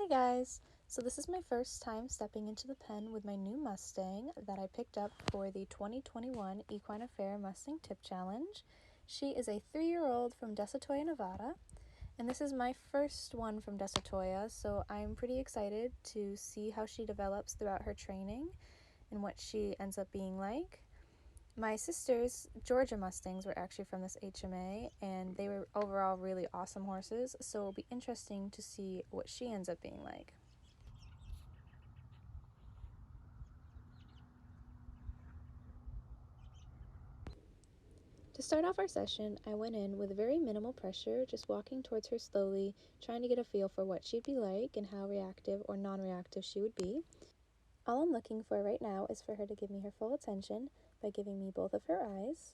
Hey guys! So this is my first time stepping into the pen with my new Mustang that I picked up for the 2021 Equine Affaire Mustang Tip Challenge. She is a 3-year-old from Desensitization, Nevada, and this is my first one from Desensitization, so I'm pretty excited to see how she develops throughout her training and what she ends up being like. My sister's Georgia Mustangs were actually from this HMA, and they were overall really awesome horses, so it'll be interesting to see what she ends up being like. To start off our session, I went in with very minimal pressure, just walking towards her slowly, trying to get a feel for what she'd be like and how reactive or non-reactive she would be. All I'm looking for right now is for her to give me her full attention by giving me both of her eyes.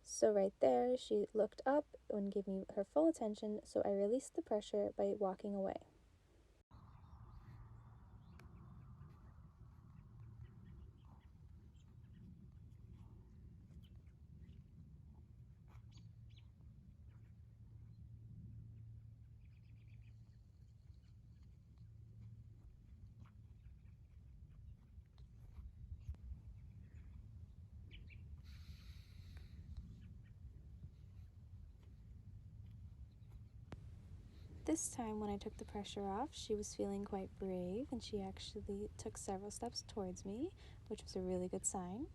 So right there, she looked up and gave me her full attention, so I released the pressure by walking away. This time when I took the pressure off, she was feeling quite brave and she actually took several steps towards me, which was a really good sign.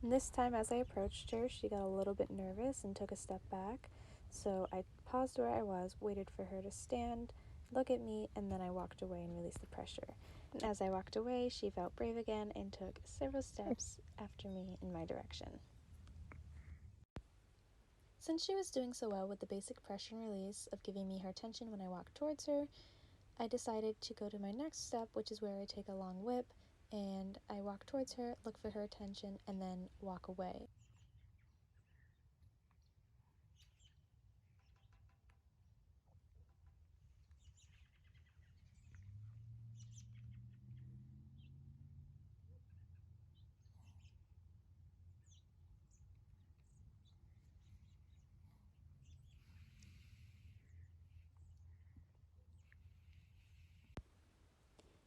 And this time as I approached her, she got a little bit nervous and took a step back. So I paused where I was, waited for her to stand, look at me, and then I walked away and released the pressure. And as I walked away, she felt brave again and took several steps after me in my direction. Since she was doing so well with the basic pressure and release of giving me her attention when I walked towards her, I decided to go to my next step, which is where I take a long whip, and I walk towards her, look for her attention, and then walk away.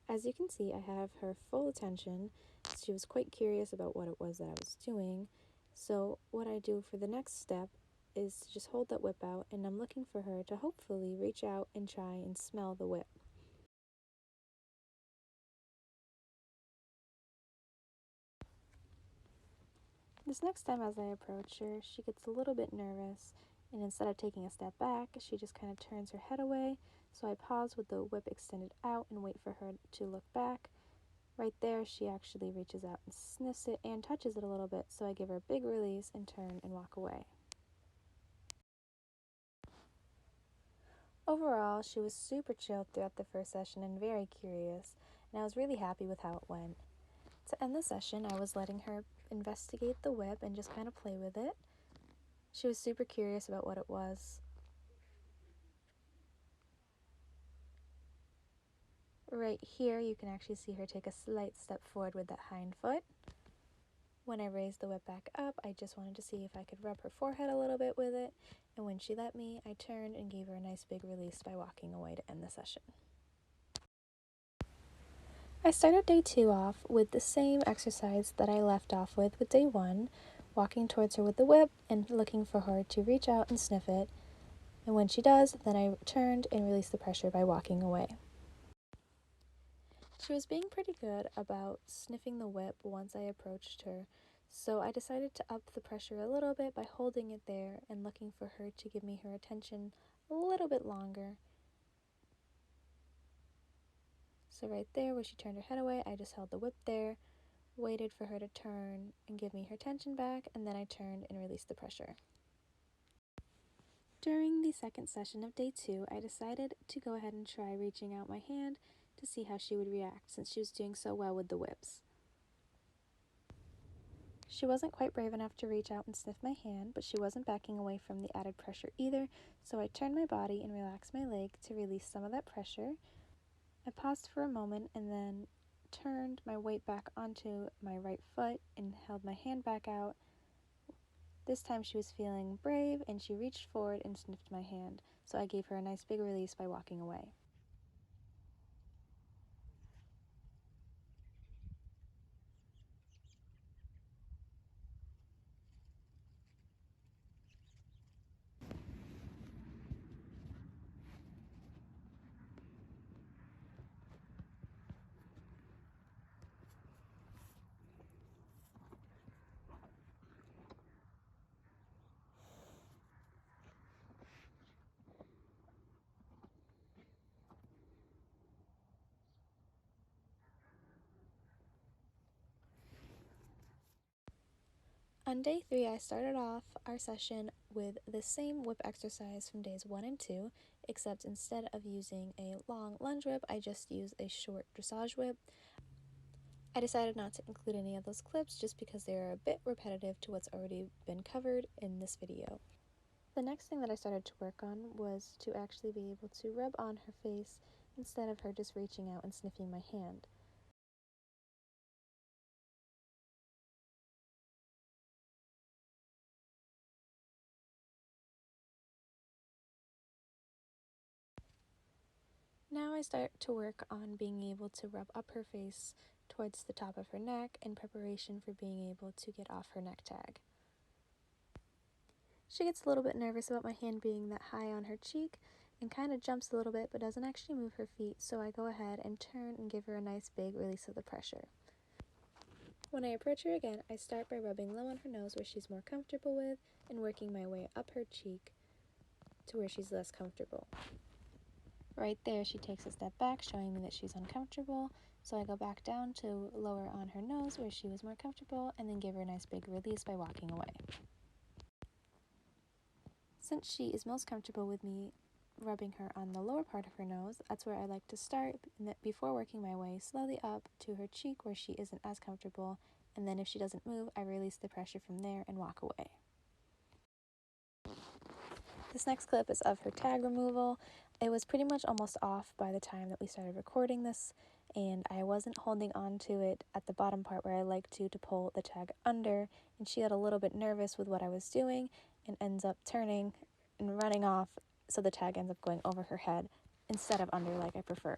As you can see, I have her full attention. She was quite curious about what it was that I was doing. So what I do for the next step is to just hold that whip out, and I'm looking for her to hopefully reach out and try and smell the whip. This next time as I approach her, she gets a little bit nervous, and instead of taking a step back, she just kind of turns her head away. So I pause with the whip extended out and wait for her to look back. Right there, she actually reaches out and sniffs it and touches it a little bit, so I give her a big release and turn and walk away. Overall, she was super chilled throughout the first session and very curious, and I was really happy with how it went. To end the session, I was letting her investigate the whip and just kind of play with it. She was super curious about what it was. Right here, you can actually see her take a slight step forward with that hind foot. When I raised the whip back up, I just wanted to see if I could rub her forehead a little bit with it, and when she let me, I turned and gave her a nice big release by walking away to end the session. I started day 2 off with the same exercise that I left off with day 1, walking towards her with the whip and looking for her to reach out and sniff it, and when she does, then I turned and released the pressure by walking away. She was being pretty good about sniffing the whip once I approached her, so I decided to up the pressure a little bit by holding it there and looking for her to give me her attention a little bit longer. So right there where she turned her head away, I just held the whip there, waited for her to turn and give me her attention back, and then I turned and released the pressure. During the second session of day 2, I decided to go ahead and try reaching out my hand to see how she would react since she was doing so well with the whips. She wasn't quite brave enough to reach out and sniff my hand, but she wasn't backing away from the added pressure either, so I turned my body and relaxed my leg to release some of that pressure. I paused for a moment and then turned my weight back onto my right foot and held my hand back out This time she was feeling brave and she reached forward and sniffed my hand, so I gave her a nice big release by walking away. On day 3, I started off our session with the same whip exercise from days 1 and 2, except instead of using a long lunge whip, I just used a short dressage whip. I decided not to include any of those clips just because they are a bit repetitive to what's already been covered in this video. The next thing that I started to work on was to actually be able to rub on her face instead of her just reaching out and sniffing my hand. Now I start to work on being able to rub up her face towards the top of her neck in preparation for being able to get off her neck tag. She gets a little bit nervous about my hand being that high on her cheek and kind of jumps a little bit but doesn't actually move her feet, so I go ahead and turn and give her a nice big release of the pressure. When I approach her again, I start by rubbing low on her nose where she's more comfortable with and working my way up her cheek to where she's less comfortable. Right there, she takes a step back, showing me that she's uncomfortable, so I go back down to lower on her nose where she was more comfortable and then give her a nice big release by walking away. Since she is most comfortable with me rubbing her on the lower part of her nose, that's where I like to start before working my way slowly up to her cheek where she isn't as comfortable, and then if she doesn't move, I release the pressure from there and walk away. This next clip is of her tag removal. It was pretty much almost off by the time that we started recording this, and I wasn't holding on to it at the bottom part where I like to pull the tag under, and she got a little bit nervous with what I was doing and ends up turning and running off, so the tag ends up going over her head instead of under like I prefer.